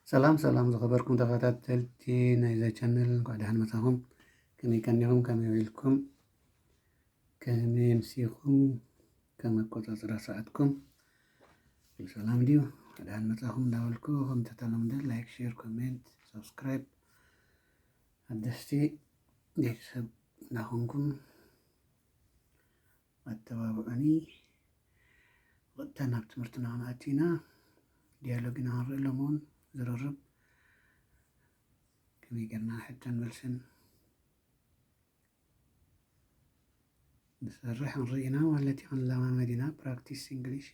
ሰላም ሰላም ዝኸበርኩም ተኸታተልቲ ናይዛ ቻነል እንኳዕ ደሓን መፃኹም። ከመይ ቀኒኹም? ከመይ ኢልኩም? ከመይ ኣምሲኹም? ከመይ ኣቆፃፅራ ሰዓትኩም? ኩሉ ሰላም ድዩ? ደሓን መፃኹም እንዳበልኩ ከም ተለምደ ላይክ፣ ሼር፣ ኮሜንት፣ ሰብስክራይብ ሓደስቲ ቤተሰብ እንዳኾንኩም ኣተባብዑኒ። ቀጥታ ናብ ትምህርትና ክንኣትዩና ዲያሎግ ኢና ክንርኢ ሎሞን ዝርርብ ከመይ ጌርና ሕቶን መልስን ንሰርሕ ንርኢ ኢና ማለት እዩ። ክንለማመድ ኢና ፕራክቲስ እንግሊሽ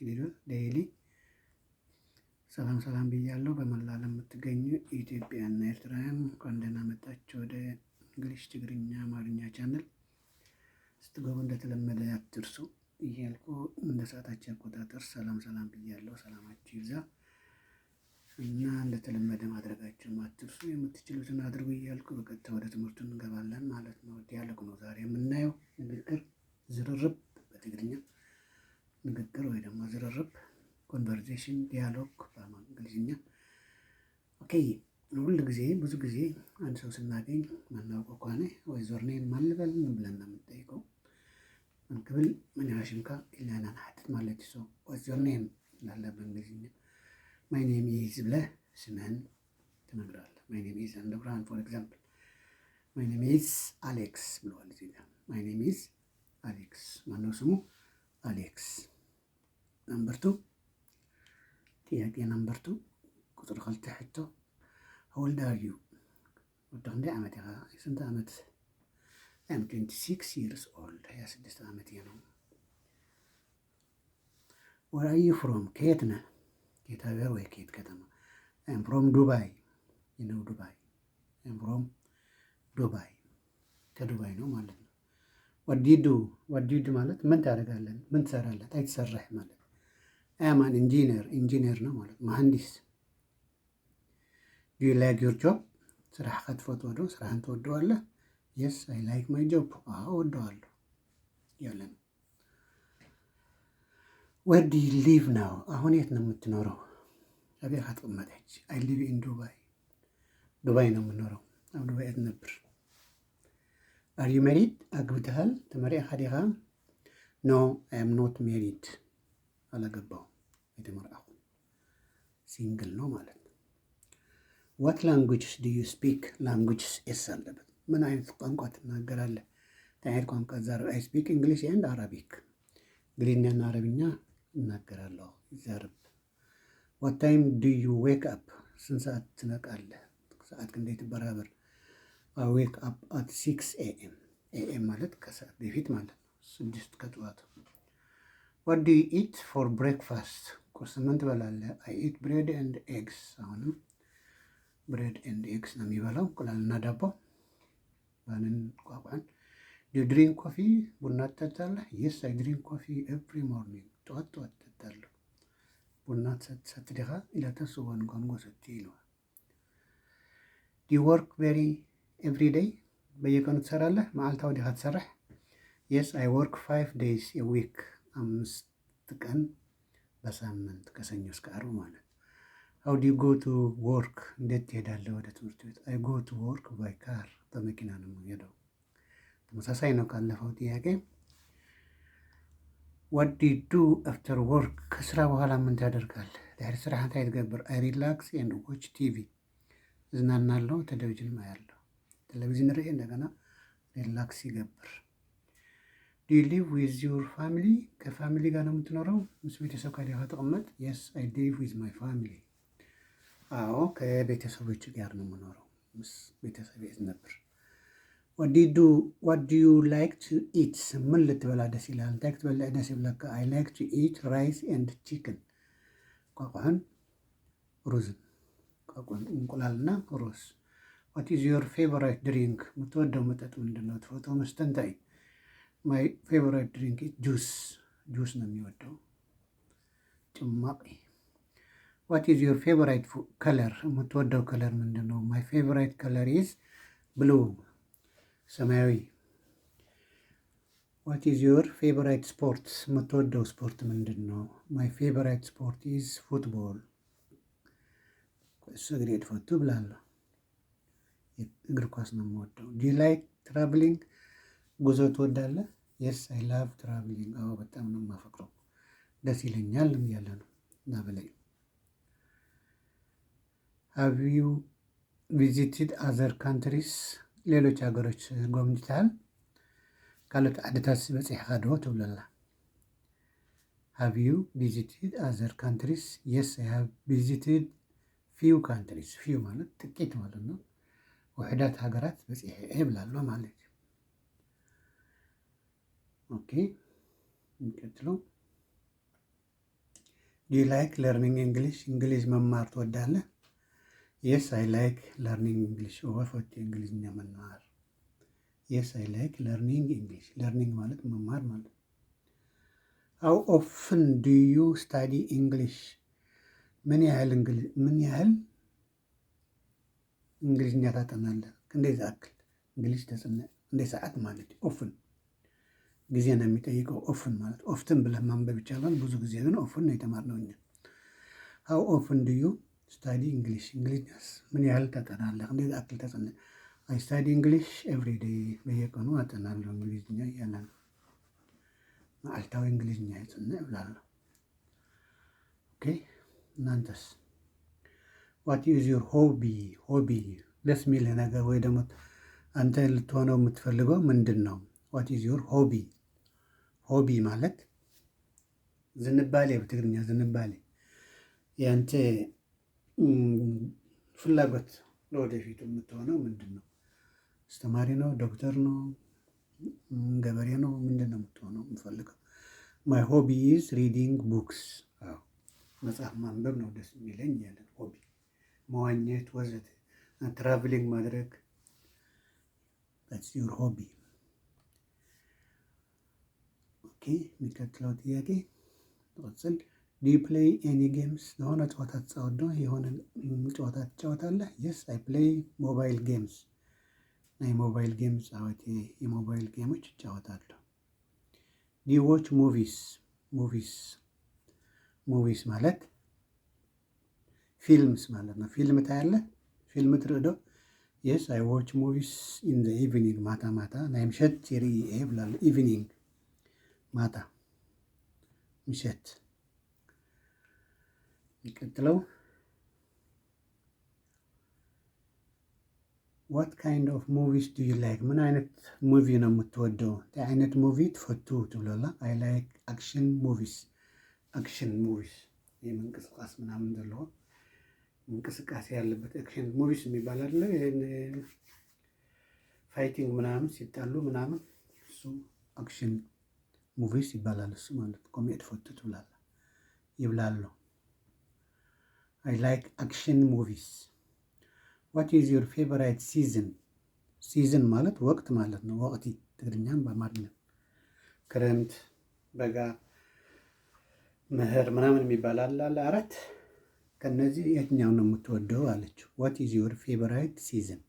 ዴይሊ። ሰላም ሰላም ብያለሁ። በመላ ዓለም የምትገኙ ኢትዮጵያና ኤርትራውያን እንኳን ደህና መጣችሁ ወደ እንግሊሽ፣ ትግርኛ፣ አማርኛ ቻነል። ስትገቡ እንደተለመደ አትርሱ እያልኩ እንደ ሰዓታችን አቆጣጠር ሰላም ሰላም ብያለሁ። ሰላማችሁ ይብዛ እና እንደተለመደ ማድረጋችሁን አትርሱ። የምትችሉትን አድርጉ እያልኩ በቀጥታ ወደ ትምህርቱ እንገባለን ማለት ነው። ዲያሎግ ነው ዛሬ የምናየው። ንግግር፣ ዝርርብ በትግርኛ ንግግር ወይ ደግሞ ዝርርብ፣ ኮንቨርሴሽን፣ ዲያሎግ በእንግሊዝኛ። ኦኬ። ሁል ጊዜ ብዙ ጊዜ አንድ ሰው ስናገኝ ማናውቀው ከሆነ ወይ ዞርኔን ማልበል ብለን ነው የምንጠይቀው። መንክብል ምን ያሽምካ ኢላና ናሕትት ማለት ሰው ወይ ዞርኔን ላለ በእንግሊዝኛ ማይ ኔም ኢዝ ብለህ ስምህን ትነግራለህ። ማይ ኔም ኢዝ እንደ ብርሃን ፎር ኤግዛምፕል ማይ ኔም ኢዝ አሌክስ ብለዋል እዚህ ጋር። ማይ ኔም ኢዝ አሌክስ። ማነው ስሙ? አሌክስ። ነምበር ቱ ጥያቄ ነምበር ቱ ቁጥር ክልተ ሕቶ how old are you? ወዲ ክንደይ ዓመት ኢኻ? ስንት ዓመት? I am 26 years old. 26 ዓመት እየ ነው። Where are you from? ከየት ነህ? ከየት ሀገር ወይ ከየት ከተማ? I am from Dubai. You know Dubai. I am from Dubai. ከዱባይ ነው ማለት ነው። What do you do? What do you do ማለት ምን ታደርጋለህ? ምን ትሰራለህ? አይትሰራህ ማለት I am an engineer. ኢንጂነር ነው ማለት መሐንዲስ። Do you like your job? ስራሕካ ትፈትዎ ዶ? ስራሕን ትወደዋለህ? Yes, I like my job. አዎ እወደዋለሁ ያለ ነው። Where do you live now? አሁን የት ነው የምትኖረው? አብያካ ትቅመጠች። I live in Dubai. ዱባይ ነው የምኖረው። ኣብ ዱባይ እትነብር። Are you married? አግብተሃል? ተመሪዕካ ዲኻ? No, I am not married. አላገባሁም። የተመርዓኹ ሲንግል ነው ማለት ነው። What languages do you speak? languages ኤስ አለበት። ምን አይነት ቋንቋ ትናገራለህ? ታይር ቋንቋ ዛረብ I speak English and Arabic. እንግሊዝኛና አረብኛ እናገራለሁ። ዛረብ What time do you wake up? ስንት ሰዓት ትነቃለህ? ሰዓት እንዴት በራበር? I wake up at 6 a.m. a.m. ማለት ከሰዓት በፊት ማለት ነው። 6 ከጠዋቱ። What do you eat for breakfast? ቁርስ ምን ትበላለህ? I eat bread and eggs. አሁንም bread and eggs ነው የሚበላው። እንቁላልና ዳቦ ባንን ቋቋን። Do you drink coffee? ቡና ትጠጣለህ? Yes, I drink coffee every morning. ጠዋት ጠዋት እጠጣለሁ። ቡና ትሰቲ ዲኻ? ኢላ ተስወን ኮንጎ ሰቲ ኢልዋ። Do you work every day? በየቀኑ ትሰራለህ? መዓልታዊ ዲኻ ትሰርሕ? Yes, I work 5 days a week. 5 ቀን በሳምንት ከሰኞ እስከ ዓርብ ማለት። How do you go to work? እንዴት ትሄዳለህ ወደ ትምህርት ቤት? I go to work by car. በመኪና ነው የምሄደው። ተመሳሳይ ነው ካለፈው ጥያቄ። What do you do after work? ከስራ በኋላ ምን ታደርጋለህ? ዳር ስራ እንታይ ትገብር? I relax and watch TV. እዝናናለሁ፣ ቴሌቪዥን አያለሁ። ቴሌቪዥን ርኤ እንደገና ሪላክስ ይገብር። Do you live with your family? ከፋሚሊ ጋር ነው የምትኖረው? ምስ ቤተሰብ ጋር ተቀመጥ? Yes, I live with my family. አዎ ከቤተሰቦች ጋር ነው የምኖረው። ምስ ቤተሰብ ነበር። What do you like to eat? ምን ልትበላ ደስ ይላል? እንታይ ክትበላ ደስ ይብለካ? I like to eat rice and chicken. ቋቋን ሩዝን ቋቋን እንቁላልና ሩዝ። What is your favorite drink? የምትወደው መጠጥ ምንድን ነው? ትፈቶ መስተ እንታይ? My favorite drink is juice. ጁስ ነው የሚወደው ጭማቂ። What is your favorite color? የምትወደው ከለር ምንድን ነው? My favorite color is blue. ሰማያዊ። What is your favorite sport? የምትወደው ስፖርት ምንድን ነው? My favorite sport is football. እግሬ ትፈቱ ብላለሁ። እግር ኳስ ነው የምወደው። ዱ ዩ ላይክ ትራቭሊንግ? ጉዞ ትወዳለህ? የስ አይ ላቭ ትራቭሊንግ። አዎ በጣም ነው የማፈቅረው፣ ደስ ይለኛል እያለ ነው እና በላይ። ሃቭ ዩ ቪዚትድ አዘር ካንትሪስ? ሌሎች ሀገሮች ጎብኝተሃል? ካልኦት ዓድታት በፂሕኻ ዶ ትብለላ። ሃቭ ዩ ቪዚትድ አዘር ካንትሪስ? የስ አይ ሃቭ ቪዚትድ ፊው ካንትሪስ። ፊው ማለት ጥቂት ማለት ነው። ውሕዳት ሃገራት በፂሐ ብላለሁ ማለት እዩ። ኦኬ የሚቀጥለው ዱ ዩ ላይክ ለርኒንግ እንግሊሽ? እንግሊዝ መማር ትወዳለህ? የስ አይ ላይክ ለርኒንግ እንግሊሽ። ወፈት እንግሊዝኛ መማር። የስ አይ ላይክ ለርኒንግ እንግሊሽ። ለርኒንግ ማለት መማር ማለት። ሃው ኦፍን ዱ ዩ ስታዲ እንግሊሽ? ምን ያህል እንግሊዝኛ ታጠናለህ? እንደዛ አክል እንግሊዝ ተጽነ እንደ ሰዓት ማለት ኦፍን ጊዜ ነው የሚጠይቀው። ኦፍን ማለት ኦፍትን ብለህ ማንበብ ይቻላል። ብዙ ጊዜ ግን ኦፍን ነው የተማርነው እኛ። ሃው ኦፍን ዱ ዩ ስታዲ እንግሊሽ? እንግሊዝኛስ ምን ያህል ታጠናለህ? እንደዛ አክል ተጽነ። አይ ስታዲ እንግሊሽ ኤቭሪ ዴይ፣ በየቀኑ አጠናለሁ እንግሊዝኛ እያለ ነው። መዓልታዊ እንግሊዝኛ ይጽነ እብላለሁ። ኦኬ እናንተስ? ዋት ኢዝ ዩር ሆቢ? ሆቢ ደስ የሚልህ ነገር ወይ ደግሞ አንተ ልትሆነው የምትፈልገው ምንድን ነው? ዋት ኢዝ ዩር ሆቢ? ሆቢ ማለት ዝንባሌ፣ በትግርኛ ዝንባሌ፣ ያንተ ፍላጎት ለወደፊቱ የምትሆነው ምንድን ነው? አስተማሪ ነው? ዶክተር ነው? ገበሬ ነው? ምንድን ነው የምትሆነው የምፈልገው? ማይ ሆቢ ኢዝ ሪዲንግ ቡክስ። መጽሐፍ ማንበብ ነው ደስ የሚለኝ ያለን ሆቢ። መዋኘት ወዘተ፣ ትራቭሊንግ ማድረግ። that's your hobby። ኦኬ የሚቀጥለው ጥያቄ ተወጽል ዱ ዩ ፕሌይ ኤኒ ጌምስ? የሆነ ጨዋታ ትጫወት ነው? የሆነ ጨዋታ ትጫወታለህ? የስ አይ ፕሌይ ሞባይል ጌምስ። የሞባይል ጌም ጫወቴ፣ የሞባይል ጌሞች እጫወታለሁ። ዱ ዩ ዎች ሙቪስ? ሙቪስ ማለት ፊልምስ ማለት ነው። ፊልም ታያለህ? ፊልም ትርዶ? የስ አይ ዎች ሙቪስ ኢን ዘ ኢቭኒንግ። ማታ ማታ ናይ ምሸት ይርኢ ብላለሁ። ኢቭኒንግ ማታ፣ ምሸት። የሚቀጥለው ዋት ካይንድ ኦፍ ሙቪስ ዱ ዩ ላይክ? ምን አይነት ሙቪ ነው የምትወደው? አይነት ሙቪ ትፈቱ ትብለላ። አይ ላይክ አክሽን ሙቪስ። አክሽን ሙቪስ የምንቅስቃሴ ምናምን ዘለዎ እንቅስቃሴ ያለበት አክሽን ሙቪስ የሚባል አለ። ፋይቲንግ ምናምን ሲጣሉ ምናምን እሱ አክሽን ሙቪስ ይባላል። እሱ ማለት ኮሜዲ ትፈቱ ትብላለ ይብላለሁ። አይ ላይክ አክሽን ሙቪስ። ዋት ኢዝ ዩር ፌቨራይት ሲዝን? ሲዝን ማለት ወቅት ማለት ነው። ወቅቲ ትግርኛም በአማርኛ ክረምት፣ በጋ፣ ምህር ምናምን የሚባል አለ አራት። ከነዚህ የትኛው ነው የምትወደው አለችው። ዋት ኢዝ ዩር ፌቨራይት ሲዝን?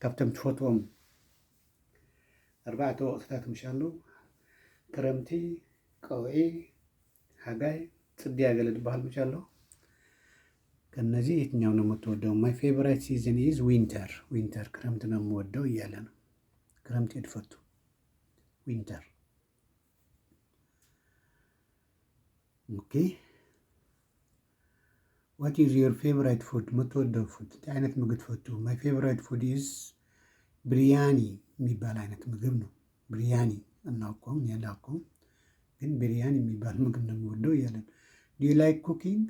ካብቶም ትፈትዎም 4 ወቅትታት ምሻሉ ክረምቲ፣ ቀውዒ፣ ሓጋይ፣ ፅድያ ገለ ዝበሃል ምሻሉ። ከነዚህ የትኛው ነው የምትወደው? ማይ ፌቨራይት ሲዝን ኢዝ ዊንተር። ዊንተር ክረምት ነው የምወደው እያለ ነው። ክረምት የትፈቱ? ዊንተር። ኦኬ ዋት ኢዝ ዩር ፌቨራይት ፉድ? የምትወደው ፉድ አይነት ምግብ ትፈቱ? ማይ ፌቨራይት ፉድ ኢዝ ብሪያኒ የሚባል አይነት ምግብ ነው። ብሪያኒ እናውቀውም ያላውቀውም፣ ግን ብሪያኒ የሚባል ምግብ ነው የምወደው እያለ ነው። ዱ ዩ ላይክ ኩኪንግ?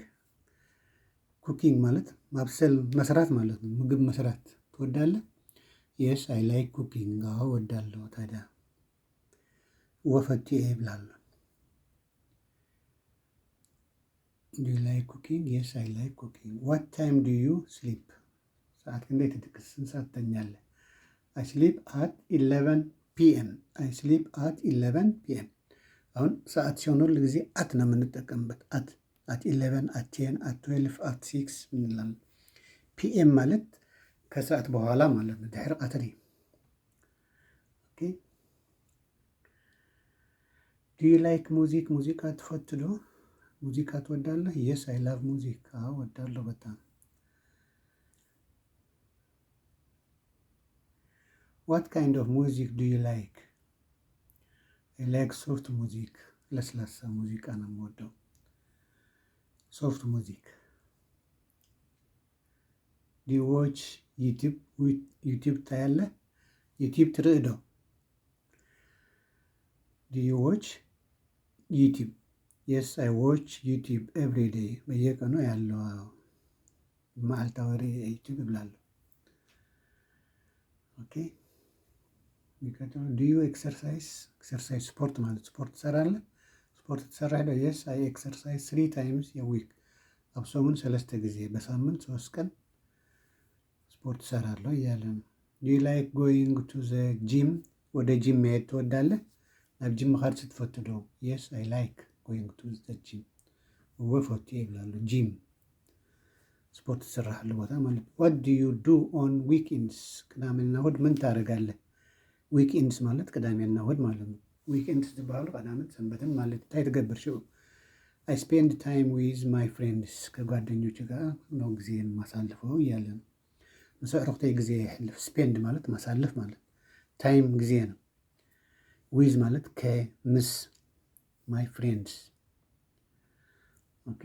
ኩኪንግ ማለት ማብሰል መስራት ማለት ነው። ምግብ መስራት ትወዳለህ? የስ አይ ላይክ ኩኪንግ። አዎ እወዳለሁ። ታዲያ ወፈቴ ብላለሁ። ዱ ዩ ላይክ ኩኪንግ? የስ አይ ላይክ ኩኪንግ። ዋት ታይም ዱ ዩ ስሊፕ? ሰዓት እንዴት ትጥቅስ? ስንት ሰዓት ትተኛለህ? አይ ስሊፕ አት 11 ፒኤም። አይ ስሊፕ አት 11 ፒኤም። አሁን ሰዓት ሲሆን ሁል ጊዜ አት ነው የምንጠቀምበት። አት 11 አት 10 አት 12 አት 6 እንላለን። ፒኤም ማለት ከሰዓት በኋላ ማለት ነው። ድሕሪ ቀትሪ። ኦኬ ዱ ዩ ላይክ ሙዚክ? ሙዚቃ ትፈቱ ዶ? ሙዚቃ ትወዳለህ? የስ አይ ላቭ ሙዚክ። አዎ እወዳለሁ በጣም። ዋት ካይንድ ኦፍ ሙዚክ ዱ ዩ ላይክ? አይ ላይክ ሶፍት ሙዚክ፣ ለስላሳ ሙዚቃ ነው የምወደው። ሶፍት ሙዚክ። ዱ ዩ ዎች ዩቲዩብ ታያለህ? ዩቲዩብ ትርኢ ዶ? ዱ ዩ ዎች ዩቲዩብ? የስ አይ ዎች ዩቲዩብ ኤቭሪ ዴይ። በየቀኑ ያለው መዓልታዊ ዩቲዩብ እብላለሁ። ኦኬ። የሚቀጥለው ዱ ዩ ኤክሰርሳይዝ? ኤክሰርሳይዝ ስፖርት ማለት ስፖርት ትሰራለህ? ስፖርት ትሰራለህ? የስ አይ ኤክሰርሳይዝ 3 ታይምስ የዊክ። አብሶሙን 3 ጊዜ በሳምንት 3 ቀን ስፖርት እሰራለሁ እያለ ነው። ዱ ዩ ላይክ ጎይንግ ቱ ዘ ጂም? ወደ ጂም መሄድ ትወዳለህ? ናብ ጂም መኻድ ትፈቱ ዶ? የስ አይ ላይክ ጎይንግ ቱ ዘ ጂም። ወፈቱ ይብላለሁ። ጂም ስፖርት ትሰራለህ ቦታ ማለት ነው። ዋት ዱ ዩ ዱ ኦን ዊክኤንድስ? ቅዳሜና እሑድ ምን ታደርጋለህ? ዊክኤንድስ ማለት ቅዳሜና እሑድ ማለት ነው። ዊክኤንድስ ዝበሃሉ ቀዳምን ሰንበትን ማለት እንታይ ትገብር ሽዑ? አይ ስፔንድ ታይም ዊዝ ማይ ፍሬንድስ። ከጓደኞች ጋር ነው ጊዜ ማሳልፈው እያለ ነው። ምስ ኣዕሩኽተይ ጊዜ የሕልፍ። ስፔንድ ማለት ማሳለፍ ማለት፣ ታይም ጊዜ ነው። ዊዝ ማለት ከምስ፣ ማይ ፍሬንድስ። ኦኬ።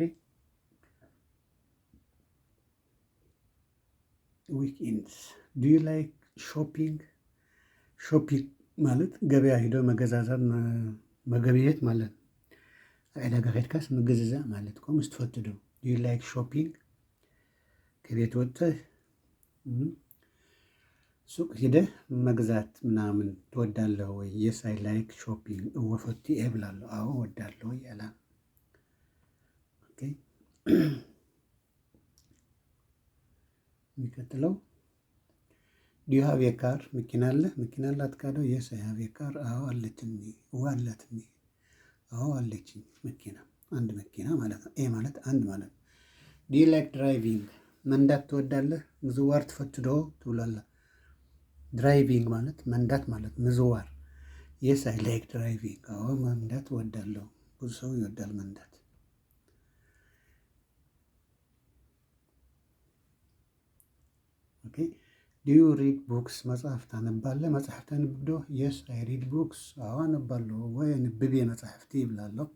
ዊክኤንድስ። ዱ ዩ ላይክ ሾፒንግ? ሾፒንግ ማለት ገበያ ሂዶ መገዛዛት መገብየት ማለት ነው። ዕዳጋ ኸድካስ ምግዝዛእ ማለት ከምኡ ትፈቱ ዶ? ዱ ዩ ላይክ ሾፒንግ? ከቤት ወጥተህ ሱቅ ሂደህ መግዛት ምናምን ትወዳለህ ወይ? የስ አይ ላይክ ሾፒንግ። እወፈቱ እብላለሁ። አዎ እወዳለሁ እያለ ነው። ኦኬ። የሚቀጥለው ዱ ዩ ሃቭ ኤ ካር? መኪና አለህ? መኪና አላት ካለው የስ አይ ሃቭ ኤ ካር። አዎ አለችኝ። አላትኝ። አዎ አለችኝ መኪና፣ አንድ መኪና ማለት ነው። ኤ ማለት አንድ ማለት ነው። ዱ ዩ ላይክ ድራይቪንግ? መንዳት ትወዳለህ? ምዝዋር ትፈቱ ዶ ትብላለህ። ድራይቪንግ ማለት መንዳት ማለት ምዝዋር። የስ አይ ላይክ ድራይቪንግ። አዎ መንዳት እወዳለሁ። ብዙ ሰው ይወዳል መንዳት። ኦኬ። ዱ ዩ ሪድ ቡክስ? መጽሐፍ ታነባለህ? መጽሐፍ ታነብ ዶ? የስ አይ ሪድ ቡክስ። አዎ አነባለሁ ወይ ንብቤ መጽሐፍቲ ይብላለሁ።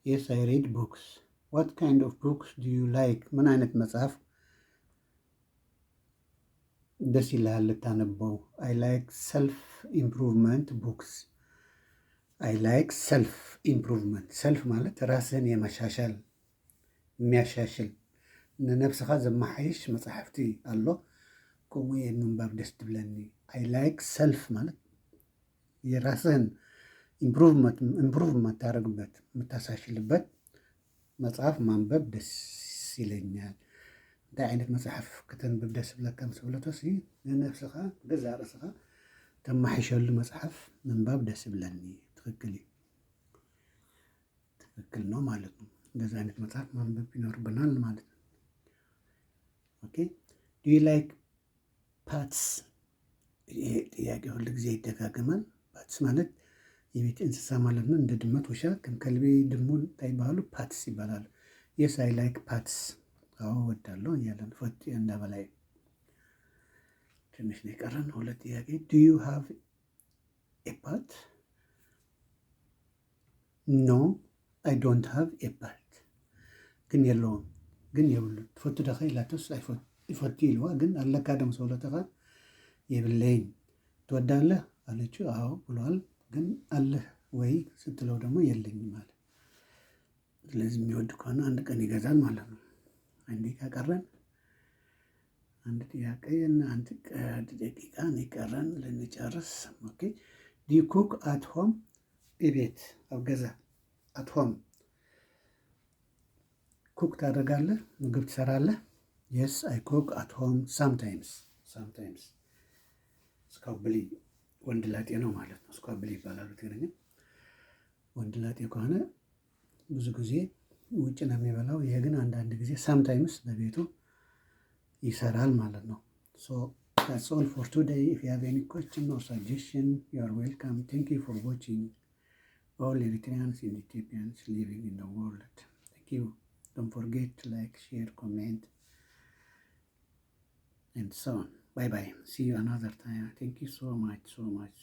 የስ አይ ሪድ ቡክስ። ዋት ካይንድ ኦፍ ቡክስ ዱ ዩ ላይክ? ምን አይነት መጽሐፍ ደስ ይልሃል ልታነበው? አይ ላይክ ሰልፍ ኢምፕሩቭመንት ቡክስ። አይ ላይክ ሰልፍ ኢምፕሩቭመንት። ሰልፍ ማለት ራስህን የማሻሻል የሚያሻሽል ንነብስኻ ዘመሓይሽ መጽሕፍቲ ኣሎ። ከምኡ ምንባብ ደስ ትብለኒ። አይ ላይክ ሰልፍ ማለት የራስህን ኢምፕሩቭ የምታደርግበት የምታሻሽልበት መጽሐፍ ማንበብ ደስ ይለኛል። እንታይ ዓይነት መጽሐፍ ከተንብብ ደስ ብለካ ምስ ብለቶስ ንነብስኻ ገዛ ርእስኻ ተማሓይሸሉ መጽሐፍ ምንባብ ደስ ይብለኒ። ትክክል እዩ። ትክክል ነው ማለት ነው። እንደዚህ አይነት መጽሐፍ ማንበብ ይኖርብናል ማለት ነው። ኦኬ። ዱ ዩ ላይክ ፓትስ? ይሄ ጥያቄ ሁል ጊዜ ይደጋገማል። ፓትስ ማለት የቤት እንስሳ ማለት ነው። እንደ ድመት፣ ውሻ፣ ከም ከልቢ፣ ድሙን ይባላሉ። ፓትስ ይባላሉ። የስ አይ ላይክ ፓትስ። አዎ እወዳለሁ እያለን ፈት እንዳበላይ ትንሽ ነው የቀረን። ሁለት ጥያቄ። ዱ ዩ ሃቭ ኤ ፓት? ኖ አይ ዶንት ሃቭ ኤ ፓት። ግን የለውም፣ ግን የብሉ ትፈቱ ደኸ ኢላቶስ ይፈቱ ይልዋ። ግን አለካ ደም ሰውለተኻ የብለይን ትወዳለህ አለችው። አዎ ብለዋል። ግን አለህ ወይ ስትለው ደግሞ የለኝም ማለት። ስለዚህ የሚወድ ከሆነ አንድ ቀን ይገዛል ማለት ነው። አንዴ ከቀረን አንድ ጥያቄ እና አንድ ደቂቃ ነው የቀረን ልንጨርስ። ኦኬ። ዱ ዩ ኩክ አት ሆም? ቤት ኣብ ገዛ አት ሆም ኩክ ታደርጋለህ? ምግብ ትሰራለህ? የስ አይ ኩክ አት ሆም ሳምታይምስ። እስካው ብሊ ወንድ ላጤ ነው ማለት ነው። እስካው ብሊ ይባላሉ ትግርኛ። ወንድ ላጤ ከሆነ ብዙ ጊዜ ውጭ ነው የሚበላው። ይሄ ግን አንዳንድ ጊዜ ሳምታይምስ በቤቱ ይሰራል ማለት ነው። ሶ that's all for today. If you have any question or suggestion, you are welcome. Thank you for watching. All Eritreans and Ethiopians living in the world. Thank you. Don't forget to like, share, comment, and so on. ባይ ባይ ሲ ዩ አናዘር ታይም ቴንክ ዩ ሶ ማች ሶ ማች